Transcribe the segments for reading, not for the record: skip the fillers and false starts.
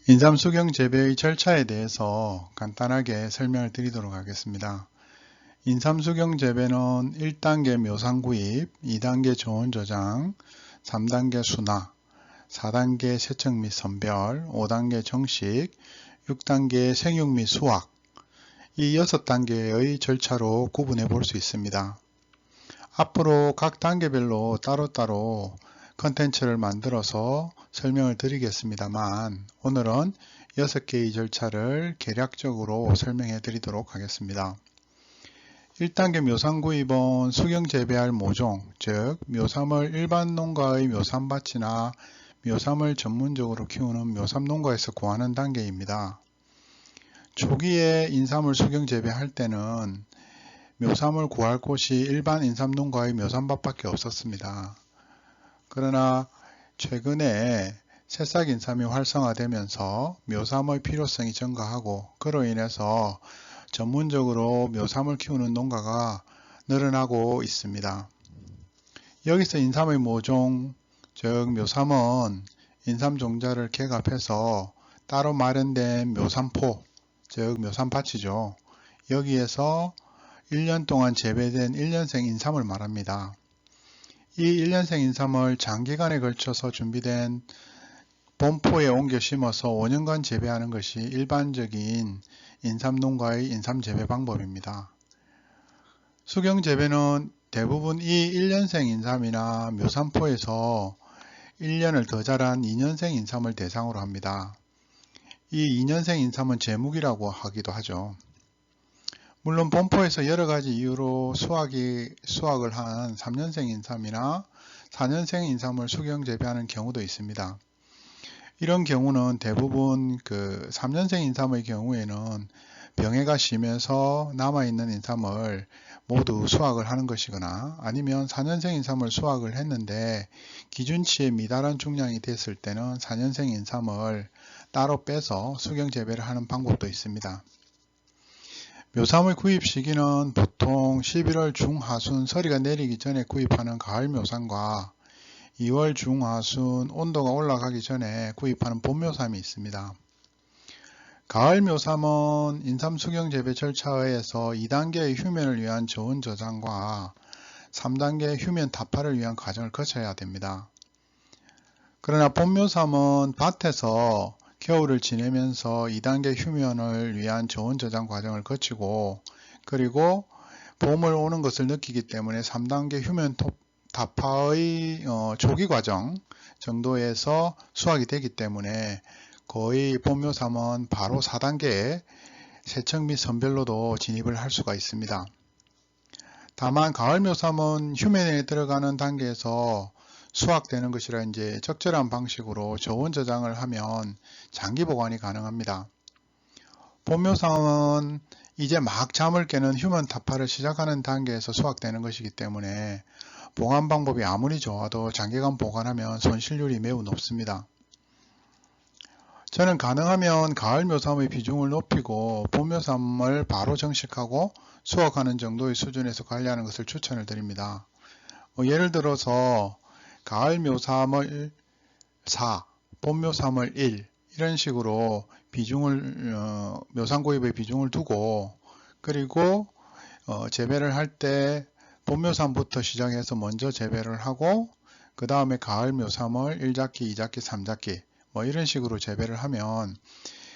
인삼 수경 재배의 절차에 대해서 간단하게 설명을 드리도록 하겠습니다. 인삼 수경 재배는 1단계 묘상 구입, 2단계 저온 저장, 3단계 순화, 4단계 세척 및 선별, 5단계 정식, 6단계 생육 및 수확, 이 6단계의 절차로 구분해 볼 수 있습니다. 앞으로 각 단계별로 따로따로 컨텐츠를 만들어서 설명을 드리겠습니다만 오늘은 6개의 절차를 개략적으로 설명해 드리도록 하겠습니다. 1단계 묘삼 구입은 수경 재배할 모종, 즉 묘삼을 일반 농가의 묘삼밭이나 묘삼을 전문적으로 키우는 묘삼 농가에서 구하는 단계입니다. 초기에 인삼을 수경 재배할 때는 묘삼을 구할 곳이 일반 인삼 농가의 묘삼밭밖에 없었습니다. 그러나 최근에 새싹 인삼이 활성화되면서 묘삼의 필요성이 증가하고 그로 인해서 전문적으로 묘삼을 키우는 농가가 늘어나고 있습니다. 여기서 인삼의 모종, 즉 묘삼은 인삼 종자를 개갑해서 따로 마련된 묘삼포, 즉 묘삼밭이죠. 여기에서 1년 동안 재배된 1년생 인삼을 말합니다. 이 1년생 인삼을 장기간에 걸쳐서 준비된 본포에 옮겨 심어서 5년간 재배하는 것이 일반적인 인삼 농가의 인삼 재배 방법입니다. 수경 재배는 대부분 이 1년생 인삼이나 묘삼포에서 1년을 더 자란 2년생 인삼을 대상으로 합니다. 이 2년생 인삼은 제묵이라고 하기도 하죠. 물론 본포에서 여러가지 이유로 수확을 한 3년생 인삼이나 4년생 인삼을 수경 재배하는 경우도 있습니다. 이런 경우는 대부분 3년생 인삼의 경우에는 병해가 심해서 남아있는 인삼을 모두 수확을 하는 것이거나 아니면 4년생 인삼을 수확을 했는데 기준치에 미달한 중량이 됐을 때는 4년생 인삼을 따로 빼서 수경 재배를 하는 방법도 있습니다. 묘삼의 구입 시기는 보통 11월 중하순 서리가 내리기 전에 구입하는 가을 묘삼과 2월 중하순 온도가 올라가기 전에 구입하는 봄 묘삼이 있습니다. 가을 묘삼은 인삼 수경 재배 절차에 의해서 2단계의 휴면을 위한 저온 저장과 3단계 휴면 타파를 위한 과정을 거쳐야 됩니다. 그러나 봄 묘삼은 밭에서 겨울을 지내면서 2단계 휴면을 위한 저온 저장 과정을 거치고 그리고 봄을 오는 것을 느끼기 때문에 3단계 휴면 타파의 초기 과정 정도에서 수확이 되기 때문에 거의 봄 묘삼은 바로 4단계의 세척 및 선별로도 진입을 할 수가 있습니다. 다만 가을 묘삼은 휴면에 들어가는 단계에서 수확되는 것이라 이제 적절한 방식으로 저온 저장을 하면 장기 보관이 가능합니다. 봄 묘삼은 이제 막 잠을 깨는 휴면 타파를 시작하는 단계에서 수확되는 것이기 때문에 보관 방법이 아무리 좋아도 장기간 보관하면 손실률이 매우 높습니다. 저는 가능하면 가을 묘삼의 비중을 높이고 봄 묘삼을 바로 정식하고 수확하는 정도의 수준에서 관리하는 것을 추천을 드립니다. 예를 들어서 가을 묘삼을 4, 봄 묘삼을 1 이런 식으로 비중을 묘삼 구입의 비중을 두고 그리고 재배를 할 때 봄 묘삼부터 시작해서 먼저 재배를 하고 그 다음에 가을 묘삼을 1작기, 2작기, 3작기 뭐 이런 식으로 재배를 하면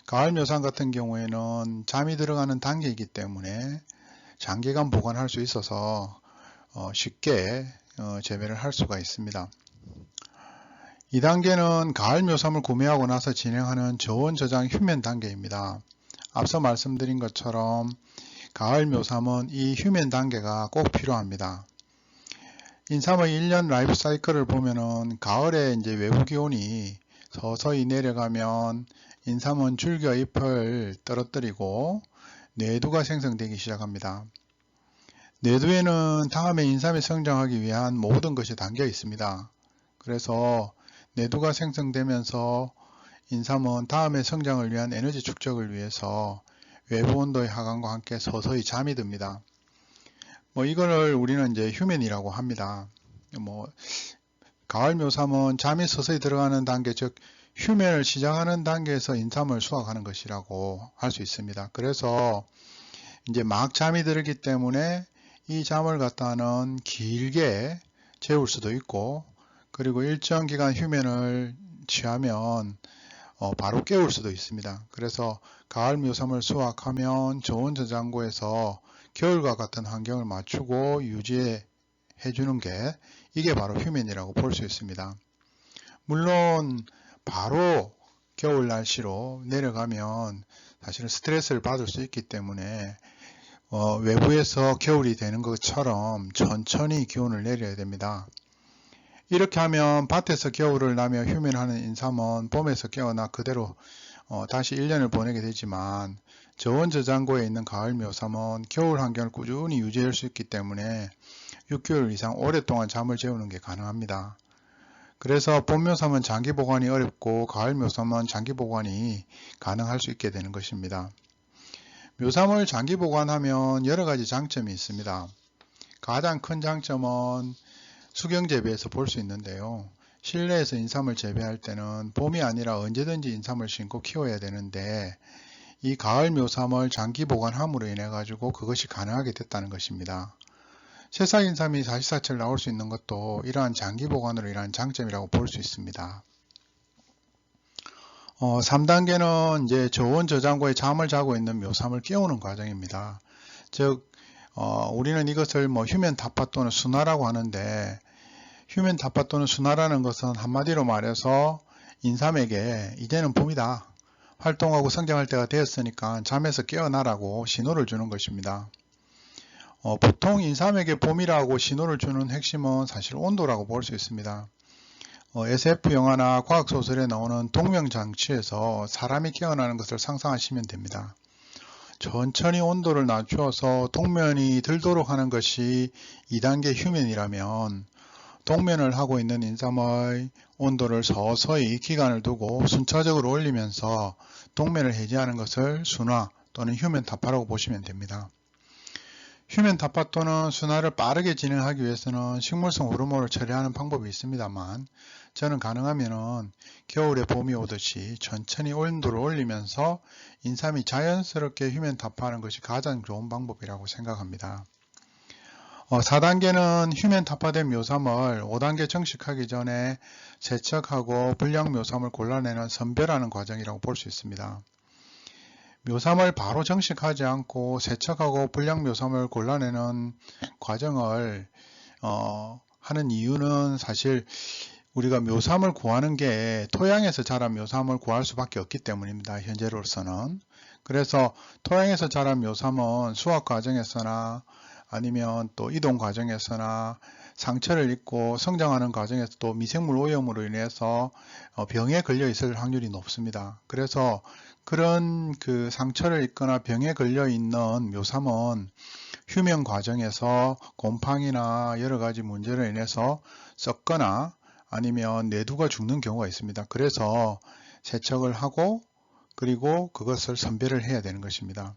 가을 묘삼 같은 경우에는 잠이 들어가는 단계이기 때문에 장기간 보관할 수 있어서 쉽게 재배를 할 수가 있습니다. 2단계는 가을 묘삼을 구매하고 나서 진행하는 저온 저장 휴면 단계입니다. 앞서 말씀드린 것처럼 가을 묘삼은 이 휴면 단계가 꼭 필요합니다. 인삼의 1년 라이프 사이클을 보면은 가을에 이제 외부 기온이 서서히 내려가면 인삼은 줄기와 잎을 떨어뜨리고 뇌두가 생성되기 시작합니다. 뇌두에는 다음에 인삼이 성장하기 위한 모든 것이 담겨 있습니다. 그래서 뇌두가 생성되면서 인삼은 다음에 성장을 위한 에너지 축적을 위해서 외부 온도의 하강과 함께 서서히 잠이 듭니다. 이거를 우리는 이제 휴면이라고 합니다. 가을 묘삼은 잠이 서서히 들어가는 단계, 즉 휴면을 시작하는 단계에서 인삼을 수확하는 것이라고 할 수 있습니다. 그래서 이제 막 잠이 들기 때문에 이 잠을 갖다는 길게 재울 수도 있고, 그리고 일정 기간 휴면을 취하면 바로 깨울 수도 있습니다. 그래서 가을 묘삼을 수확하면 좋은 저장고에서 겨울과 같은 환경을 맞추고 유지해 주는 게 이게 바로 휴면이라고 볼 수 있습니다. 물론 바로 겨울 날씨로 내려가면 사실은 스트레스를 받을 수 있기 때문에 외부에서 겨울이 되는 것처럼 천천히 기온을 내려야 됩니다. 이렇게 하면 밭에서 겨울을 나며 휴면하는 인삼은 봄에서 깨어나 그대로 다시 1년을 보내게 되지만, 저온 저장고에 있는 가을 묘삼은 겨울 환경을 꾸준히 유지할 수 있기 때문에 6개월 이상 오랫동안 잠을 재우는 게 가능합니다. 그래서 봄 묘삼은 장기 보관이 어렵고 가을 묘삼은 장기 보관이 가능할 수 있게 되는 것입니다. 묘삼을 장기 보관하면 여러 가지 장점이 있습니다. 가장 큰 장점은 수경 재배에서 볼 수 있는데요. 실내에서 인삼을 재배할 때는 봄이 아니라 언제든지 인삼을 심고 키워야 되는데, 이 가을 묘삼을 장기 보관함으로 인해 가지고 그것이 가능하게 됐다는 것입니다. 새싹 인삼이 사시사철 나올 수 있는 것도 이러한 장기 보관으로 인한 장점이라고 볼 수 있습니다. 3단계는 이제 저온 저장고에 잠을 자고 있는 묘삼을 깨우는 과정입니다. 즉 우리는 이것을 휴면 타파 또는 순화라고 하는데, 휴면 타파 또는 순화라는 것은 한마디로 말해서 인삼에게 이제는 봄이다, 활동하고 성장할 때가 되었으니까 잠에서 깨어나라고 신호를 주는 것입니다. 보통 인삼에게 봄이라고 신호를 주는 핵심은 사실 온도라고 볼 수 있습니다. SF 영화나 과학소설에 나오는 동명장치에서 사람이 깨어나는 것을 상상하시면 됩니다. 천천히 온도를 낮추어서 동면이 들도록 하는 것이 2단계 휴면이라면, 동면을 하고 있는 인삼의 온도를 서서히 기간을 두고 순차적으로 올리면서 동면을 해제하는 것을 순화 또는 휴면 타파라고 보시면 됩니다. 휴면 타파 또는 순화를 빠르게 진행하기 위해서는 식물성 호르몬을 처리하는 방법이 있습니다만, 저는 가능하면 겨울에 봄이 오듯이 천천히 온도를 올리면서 인삼이 자연스럽게 휴면 타파하는 것이 가장 좋은 방법이라고 생각합니다. 4단계는 휴면 타파된 묘삼을 5단계 정식하기 전에 세척하고 불량 묘삼을 골라내는 선별하는 과정이라고 볼 수 있습니다. 묘삼을 바로 정식하지 않고 세척하고 불량 묘삼을 골라내는 과정을 하는 이유는, 사실 우리가 묘삼을 구하는 게 토양에서 자란 묘삼을 구할 수밖에 없기 때문입니다. 현재로서는. 그래서 토양에서 자란 묘삼은 수확 과정에서나 아니면 또 이동 과정에서나 상처를 입고 성장하는 과정에서 또 미생물 오염으로 인해서 병에 걸려 있을 확률이 높습니다. 그래서 그런 상처를 입거나 병에 걸려 있는 묘삼은 휴면 과정에서 곰팡이나 여러 가지 문제로 인해서 썩거나 아니면 내두가 죽는 경우가 있습니다. 그래서 세척을 하고 그리고 그것을 선별을 해야 되는 것입니다.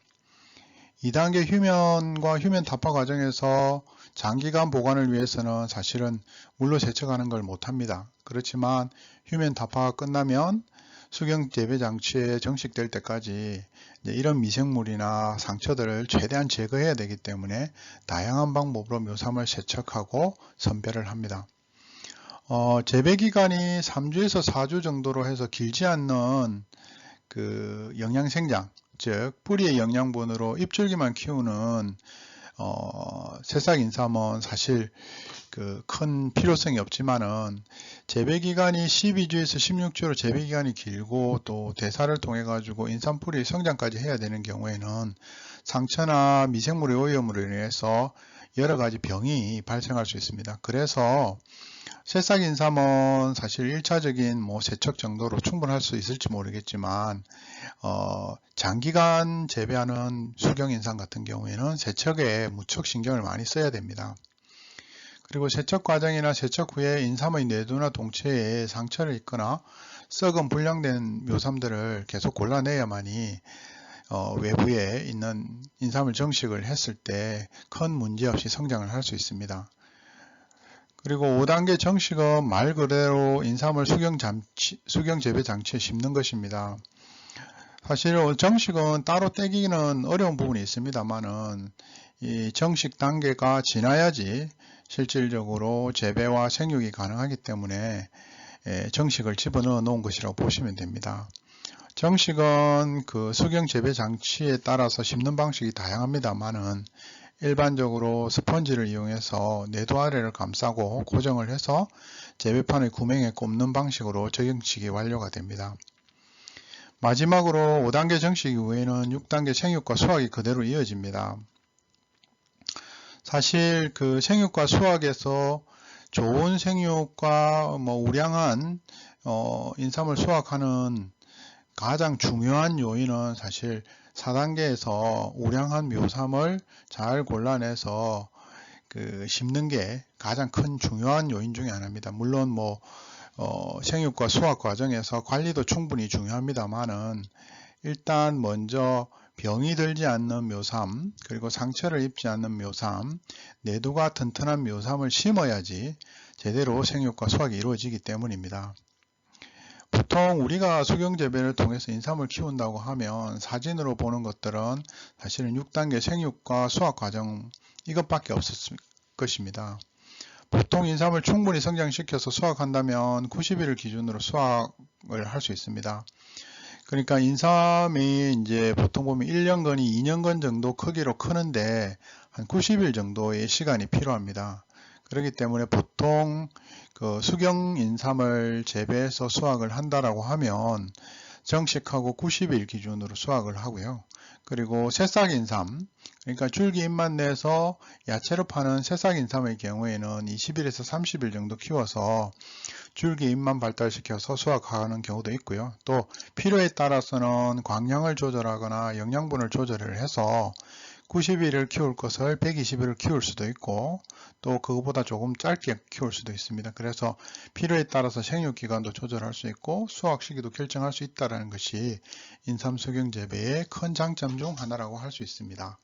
2단계 휴면과 휴면 타파 과정에서 장기간 보관을 위해서는 사실은 물로 세척하는 걸 못합니다. 그렇지만 휴면 타파가 끝나면 수경 재배 장치에 정식될 때까지 이런 미생물이나 상처들을 최대한 제거해야 되기 때문에 다양한 방법으로 묘삼을 세척하고 선별을 합니다. 재배 기간이 3주에서 4주 정도로 해서 길지 않는 영양생장, 즉 뿌리의 영양분으로 잎줄기만 키우는 새싹 인삼은 사실 큰 필요성이 없지만은, 재배기간이 12주에서 16주로 재배기간이 길고 또 대사를 통해 가지고 인삼뿌리 성장까지 해야 되는 경우에는 상처나 미생물의 오염으로 인해서 여러 가지 병이 발생할 수 있습니다. 그래서 새싹 인삼은 사실 1차적인 세척 정도로 충분할 수 있을지 모르겠지만, 장기간 재배하는 수경 인삼 같은 경우에는 세척에 무척 신경을 많이 써야 됩니다. 그리고 세척 과정이나 세척 후에 인삼의 내두나 동체에 상처를 입거나 썩은 불량된 묘삼들을 계속 골라내야만이 외부에 있는 인삼을 정식을 했을 때 큰 문제 없이 성장을 할 수 있습니다. 그리고 5단계 정식은 말 그대로 인삼을 수경 재배 장치에 심는 것입니다. 사실 정식은 따로 떼기는 어려운 부분이 있습니다만은 이 정식 단계가 지나야지 실질적으로 재배와 생육이 가능하기 때문에 정식을 집어넣어 놓은 것이라고 보시면 됩니다. 정식은 그 수경 재배 장치에 따라서 심는 방식이 다양합니다만은 일반적으로 스펀지를 이용해서 내도 아래를 감싸고 고정을 해서 재배판의 구멍에 꼽는 방식으로 적용식이 완료가 됩니다. 마지막으로 5단계 정식 이후에는 6단계 생육과 수확이 그대로 이어집니다. 사실 그 생육과 수확에서 좋은 생육과 우량한 인삼을 수확하는 가장 중요한 요인은 사실 4단계에서 우량한 묘삼을 잘 골라내서 심는 게 가장 큰 중요한 요인 중에 하나입니다. 물론 생육과 수확 과정에서 관리도 충분히 중요합니다만은 일단 먼저 병이 들지 않는 묘삼, 그리고 상처를 입지 않는 묘삼, 내두가 튼튼한 묘삼을 심어야지 제대로 생육과 수확이 이루어지기 때문입니다. 보통 우리가 수경재배를 통해서 인삼을 키운다고 하면 사진으로 보는 것들은 사실은 6단계 생육과 수확 과정 이것밖에 없었을 것입니다. 보통 인삼을 충분히 성장시켜서 수확한다면 90일을 기준으로 수확을 할 수 있습니다. 그러니까 인삼이 이제 보통 보면 1년건이 2년건 정도 크기로 크는데 한 90일 정도의 시간이 필요합니다. 그렇기 때문에 보통 그 수경 인삼을 재배해서 수확을 한다라고 하면 정식하고 90일 기준으로 수확을 하고요. 그리고 새싹 인삼, 그러니까 줄기 잎만 내서 야채로 파는 새싹 인삼의 경우에는 20일에서 30일 정도 키워서 줄기 잎만 발달시켜서 수확하는 경우도 있고요. 또 필요에 따라서는 광량을 조절하거나 영양분을 조절을 해서 90일을 키울 것을 120일을 키울 수도 있고 또 그거보다 조금 짧게 키울 수도 있습니다. 그래서 필요에 따라서 생육 기간도 조절할 수 있고 수확 시기도 결정할 수 있다는 것이 인삼 수경 재배의 큰 장점 중 하나라고 할 수 있습니다.